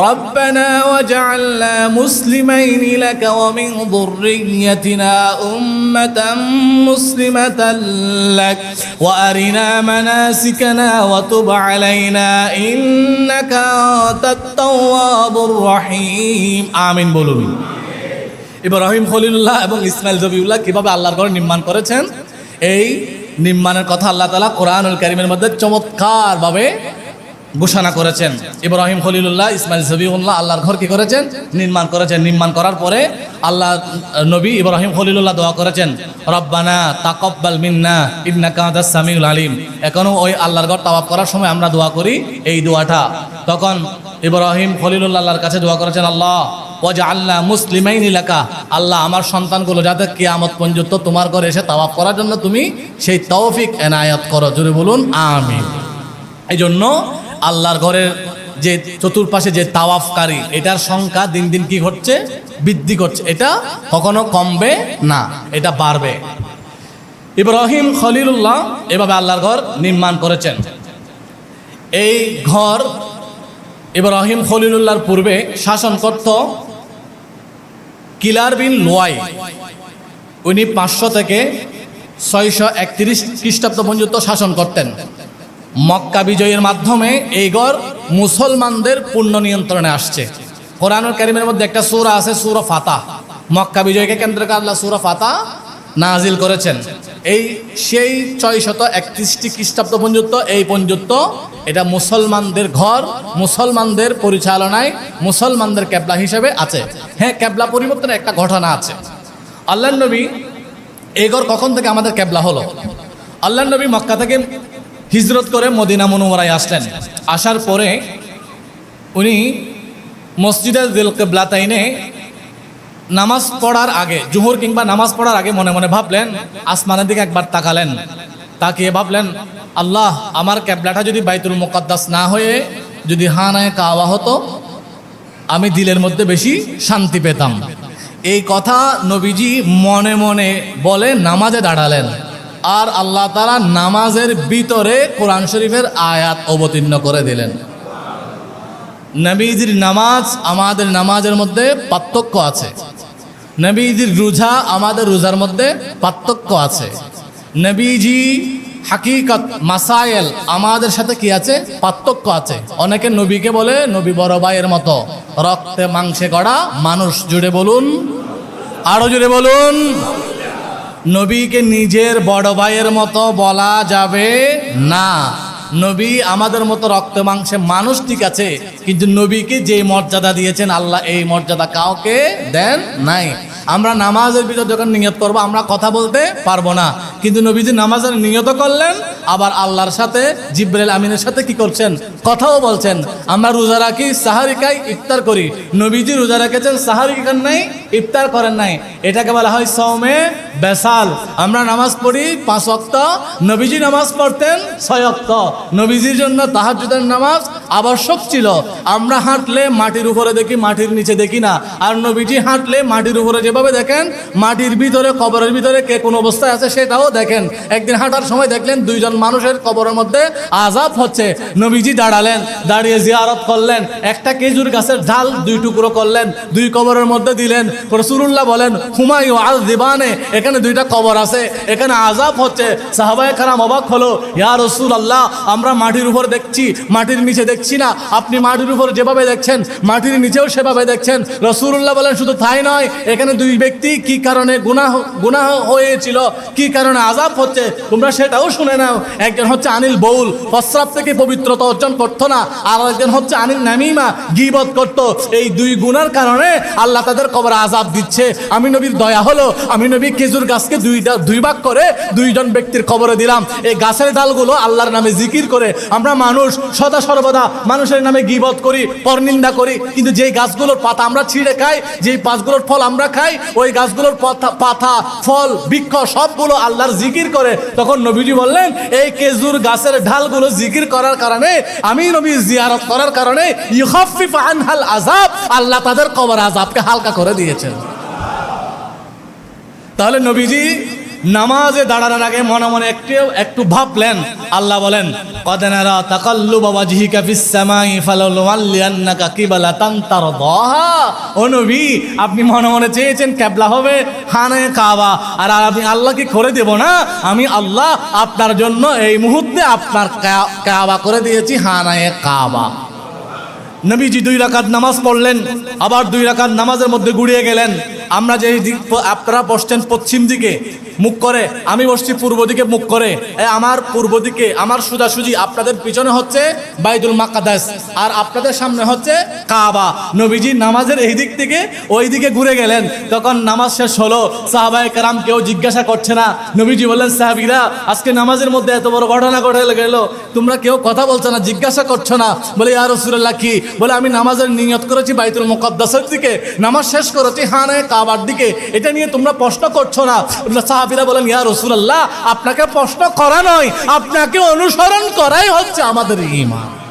رَبَّنَا وَاجْعَلْنَا مُسْلِمَيْنِ لَكَ وَمِنْ ذُرِّيَّتِنَا أُمَّةً مُسْلِمَةً لَكَ وَأَرِنَا مَنَاسِكَنَا وَتُبْ عَلَيْنَا إِنَّكَ أَنْتَ التَّوَّابُ الرحيم আমিন বলুন। ইব্রাহিম খলিলুল্লাহ এবং ইসমাইল জবিউল্লাহ কিভাবে আল্লাহর ঘর নির্মাণ করেছেন, এই নির্মাণের কথা আল্লাহ তাআলা কোরআনুল কারীমের মধ্যে চমৎকারভাবে ঘোষণা করেছেন। ইব্রাহিম খলিলুল্লাহ ইসমাইল জবিউল্লাহ আল্লাহর ঘর কি করেছেন? নির্মাণ করেছেন। নির্মাণ করার পরে আল্লাহ নবী ইব্রাহিম খলিলুল্লাহ দোয়া করেছেন, রব্বানা তাকাব্বাল মিন্না ইন্নাকা আনতাস সামিউল আলিম। এখনো ওই আল্লাহর ঘর তাওয়াফ করার সময় আমরা দোয়া করি এই দোয়াটা। তখন ইব্রাহিম খলিলুল্লাহ আল্লাহর কাছে দোয়া করেছেন, আল্লাহ ওয়াজআলনা মুসলিমাইন লাকা, আল্লাহ আমার সন্তানগুলো যাতে কিয়ামত পর্যন্ত তোমার ঘরে এসে তাওয়াফ করার জন্য তুমি সেই তৌফিক এনায়েত করো। জোরে বলুন আমিন। এই জন্য আল্লাহর ঘরের যে চতুর্পাশে যে তাওয়াফকারী এটার সংখ্যা দিন দিন কি ঘটছে? বৃদ্ধি করছে। এটা কখনো কমবে না, এটা বাড়বে। ইব্রাহিম খলিলুল্লাহ এভাবে আল্লাহর ঘর নির্মাণ করেছেন। এই ঘর ইব্রাহিম খলিলুল্লাহর পূর্বে শাসন করত কিলার বিন লুয়াই। উনি 500 থেকে 631 খ্রিস্টাব্দ পর্যন্ত শাসন করতেন। মক্কা বিজয়ের মাধ্যমে এই ঘর মুসলমানদের পূর্ণ নিয়ন্ত্রণে আসছে। কোরআনুল কারীমের মধ্যে একটা সূরা আছে, সূরা ফাতাহ। মক্কা বিজয়কে কেন্দ্র করে আল্লাহ সূরা ফাতাহ নাজিল করেছেন। এই সেই 631 খ্রিস্টাব্দ পর্যন্ত এই পর্যন্ত এটা মুসলমানদের ঘর, মুসলমানদের পরিচালনায়, মুসলমানদের কেবলা হিসেবে আছে। হ্যাঁ, কেবলা পরিবর্তনের একটা ঘটনা আছে। আল্লাহর নবী এই ঘর কখন থেকে আমাদের কেবলা হলো? আল্লাহর নবী মক্কা থেকে হিজরত করে মদিনা মুনওয়ারায় আসলেন। আসার পরে উনি মসজিদে যিল কিবলাতাইনে নামাজ পড়ার আগে, জোহর কিংবা নামাজ পড়ার আগে মনে মনে ভাবলেন, আসমানের দিকে একবার তাকালেন, তাকিয়ে ভাবলেন, আল্লাহ আমার কেবলাটা যদি বাইতুল মুকাদ্দাস না হয়ে যদি হানায়ে কাবা হতো, আমি দিলের মধ্যে বেশি শান্তি পেতাম। এই কথা নবীজি মনে মনে বলে নামাজে দাঁড়ালেন। আর আল্লাহ তাআলা নামাজের ভিতরে কোরআন শরীফের আয়াত অবতীর্ণ করে দিলেন। নবীজির নামাজ আমাদের নামাজের মধ্যে পার্থক্য আছে। নবীজির রোজা আমাদের রোজার মধ্যে পার্থক্য আছে। নবীজি হাকিকত মাসায়েল আমাদের সাথে কি আছে? পার্থক্য আছে। অনেকে নবীকে বলে নবী বড় ভাইয়ের মতো, রক্তে মাংসে গড়া মানুষ। জুড়ে বলুন, আরো জুড়ে বলুন। নবীকে নিজের বড় ভাইয়ের মতো বলা যাবে না। নবী আমাদের মতো রক্ত মাংসে মানুষ, ঠিক আছে, কিন্তু নবীকে যে মর্যাদা দিয়েছেন আল্লাহ এই মর্যাদা কাউকে দেন নাই। আমরা নামাজের ভিতর যখন নিয়ত করবো আমরা কথা বলতে পারবো না, কিন্তু নবীজি নামাজের নিয়ত করলেন, আবার আল্লাহর সাথে জিবরাইল আমিনের সাথে কি করছেন? কথাও বলছেন। আমরা রোজা রাখি, সাহারি খাই, ইফতার করি। নবীজি রোজা রেখেছেন, সাহারি খান নাই, ইফতার করেন নাই। এটাকে বলা হয় সওমে বেসাল। আমরা নামাজ পড়ি 5 ওয়াক্ত, নবীজি নামাজ পড়তেন 6 ওয়াক্ত। নবীজির জন্য তাহাজ্জুদের নামাজ আবশ্যক ছিল। আমরা হাঁটলে মাটির উপরে দেখি, মাটির নিচে দেখি না। আর নবীজি হাঁটলে মাটির উপরে যেভাবে দেখেন, মাটির ভিতরে কবরের ভিতরে কে কোন অবস্থায় আছে সেটাও দেখেন। একদিন হাঁটার সময় দেখলেন 2 জন মানুষের কবরের মধ্যে আযাব হচ্ছে। নবীজি দাঁড়ালেন, দাঁড়িয়ে জিয়ারত করলেন, একটা খেজুর গাছের ডাল 2 টুকরো করলেন, 2 কবরের মধ্যে দিলেন। রাসূলুল্লাহ বলেন, হুমায়ু আল দিবানে, এখানে 2টা কবর আছে, এখানে আযাব হচ্ছে। সাহাবায়ে কেরাম অবাক হলো, ইয়া রাসূলুল্লাহ আমরা মাটির উপর দেখছি, মাটির নিচে দেখছি না। আপনি মাটির উপর যেভাবে দেখছেন মাটির নিচেও সেভাবে দেখছেন। রাসূলুল্লাহ বলেন, শুধু তাই নয়, এখানে 2 ব্যক্তি কি কারণে গুনাহ হয়েছিল, কি কারণে আযাব হচ্ছে, তোমরা সেটাও শুনে নাও। একজন হচ্ছে আনিল বউল, প্রস্রাব থেকে পবিত্রতা অর্জন করতো না, আর একজন হচ্ছে আনিল নামিমা, গীবত করত। এই 2 গুনার কারণে আল্লাহ তাদের কবরে আযাব দিচ্ছে। আমি নবীর দয়া হলো, আমি নবী খেজুর গাছকে 2 ভাগ করে 2 জন ব্যক্তির কবরে দিলাম। এই গাছের ডালগুলো আল্লাহর নামে জিকির করে। আমরা মানুষ সদা সর্বদা মানুষের নামে গীবত করি, পরনিন্দা করি, কিন্তু যেই গাছগুলোর পাতা আমরা ছিঁড়ে খাই, যেই গাছগুলোর ফল আমরা খাই, ওই গাছগুলোর পাতা, ফল, বৃক্ষ সবগুলো আল্লাহর জিকির করে। তখন নবীজি বললেন, এই খেজুর গাছের ঢালগুলো জিকির করার কারণে, আমি নবী জিয়ারত করার কারণে, ইউখাফফিফু আনহাল আযাব, আল্লাহ তাদের কবর আযাবকে হালকা করে দিয়েছেন। তাহলে নবীজি নামাজে দাঁড়ানোর আগে মনে মনে একটু ভাবলেন। আল্লাহ বলেন, কদ নারা তাকাল্লুবা ওয়াজহিকা ফিস সামাই ফালানুওয়াল্লিয়ান্নাকা কিবলাতান তারদাহা। ও নবী, আপনি মনে মনে চেয়েছেন কিবলা হবে হানায়ে কাবা, আর আমি আল্লাহ কি করে দেব না? আমি আল্লাহ আপনার জন্য এই মুহূর্তে আপনার কাবা করে দিয়েছি হানায়ে কাবা। নবীজি 2 রাকাত নামাজ পড়লেন, আবার 2 রাকাত নামাজের মধ্যে গুড়িয়ে গেলেন। আমরা যেই দিক আপনারা বসছেন পশ্চিম দিকে মুখ করে, আমি বসছি পূর্ব দিকে মুখ করে। আমার পূর্ব দিকে আমার সোজাসুজি আপনাদের পিছনে হচ্ছে বাইতুল মাকদাস, আর আপনাদের সামনে হচ্ছে কাবা। নবীজি নামাজের এই দিক থেকে ওই দিকে ঘুরে গেলেন, তখন নামাজ শেষ হলো। সাহাবায়ে কেরাম কেউ জিজ্ঞাসা করছে না। নবীজি বললেন, সাহাবীরা আজকে নামাজের মধ্যে এত বড় ঘটনা ঘটে গেল, তোমরা কেউ কথা বলছো না, জিজ্ঞাসা করছো না। বলে ইয়া রাসূলুল্লাহ কি? বলে আমি নামাজের নিয়ত করেছি বাইতুল মুকাদ্দাসের দিকে, নামাজ শেষ করেছি খানায়ে কাবার দিকে, এটা নিয়ে তোমরা প্রশ্ন করছো না। সাহাবীরা বলেন, ইয়া রাসূলুল্লাহ আপনাকে প্রশ্ন করা নয়, আপনাকে অনুসরণ করাই হচ্ছে আমাদের ঈমান।